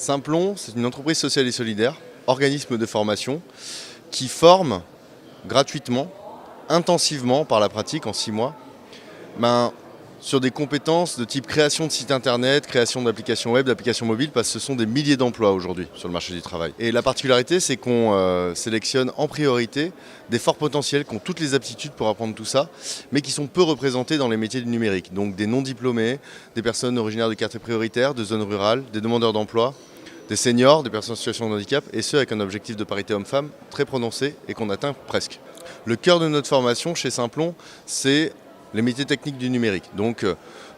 Simplon, c'est une entreprise sociale et solidaire, organisme de formation, qui forme gratuitement, intensivement par la pratique en 6 mois, sur des compétences de type création de sites internet, création d'applications web, d'applications mobiles, parce que ce sont des milliers d'emplois aujourd'hui sur le marché du travail. Et la particularité, c'est qu'on sélectionne en priorité des forts potentiels qui ont toutes les aptitudes pour apprendre tout ça, mais qui sont peu représentés dans les métiers du numérique. Donc des non-diplômés, des personnes originaires de quartiers prioritaires, de zones rurales, des demandeurs d'emploi, des seniors, des personnes en situation de handicap, et ce avec un objectif de parité homme-femme très prononcé et qu'on atteint presque. Le cœur de notre formation chez Simplon, c'est les métiers techniques du numérique, donc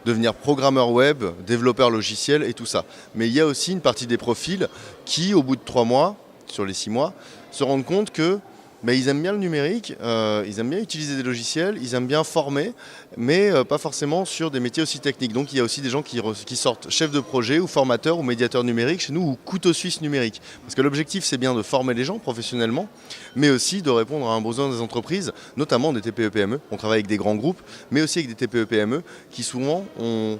devenir programmeur web, développeur logiciel et tout ça. Mais il y a aussi une partie des profils qui, au bout de 3 mois, sur les 6 mois, se rendent compte que ils aiment bien le numérique, ils aiment bien utiliser des logiciels, ils aiment bien former, mais pas forcément sur des métiers aussi techniques. Donc il y a aussi des gens qui sortent chefs de projet ou formateurs ou médiateurs numériques chez nous ou couteau suisse numérique. Parce que l'objectif c'est bien de former les gens professionnellement, mais aussi de répondre à un besoin des entreprises, notamment des TPE-PME. On travaille avec des grands groupes, mais aussi avec des TPE-PME qui souvent ont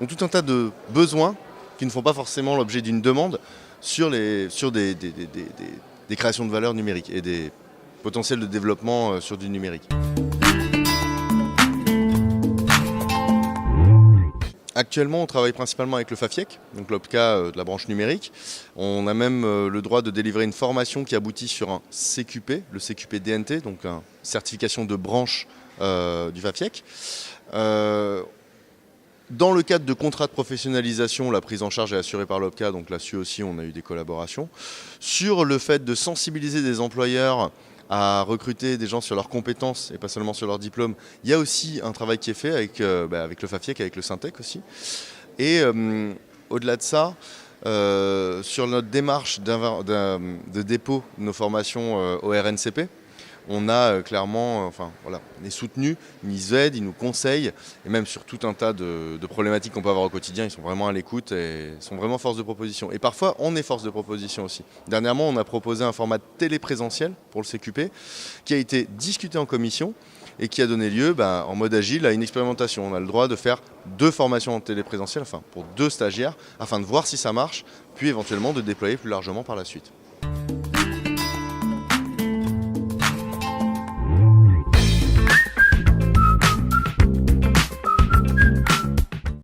tout un tas de besoins qui ne font pas forcément l'objet d'une demande sur des créations de valeur numériques et des potentiel de développement sur du numérique. Actuellement, on travaille principalement avec le FAFIEC, donc l'OPCA de la branche numérique. On a même le droit de délivrer une formation qui aboutit sur un CQP, le CQP DNT, donc une certification de branche du FAFIEC. Dans le cadre de contrats de professionnalisation, la prise en charge est assurée par l'OPCA, donc là-dessus aussi on a eu des collaborations. Sur le fait de sensibiliser des employeurs à recruter des gens sur leurs compétences et pas seulement sur leur diplôme, il y a aussi un travail qui est fait avec le FAFIEC, avec le Syntec aussi. Et au-delà de ça, sur notre démarche de dépôt de nos formations au RNCP, on a clairement, on est soutenu, ils nous aident, ils nous conseillent, et même sur tout un tas de problématiques qu'on peut avoir au quotidien, ils sont vraiment à l'écoute et sont vraiment force de proposition. Et parfois, on est force de proposition aussi. Dernièrement, on a proposé un format téléprésentiel pour le CQP, qui a été discuté en commission et qui a donné lieu, en mode agile, à une expérimentation. On a le droit de faire 2 formations en téléprésentiel, pour 2 stagiaires, afin de voir si ça marche, puis éventuellement de déployer plus largement par la suite.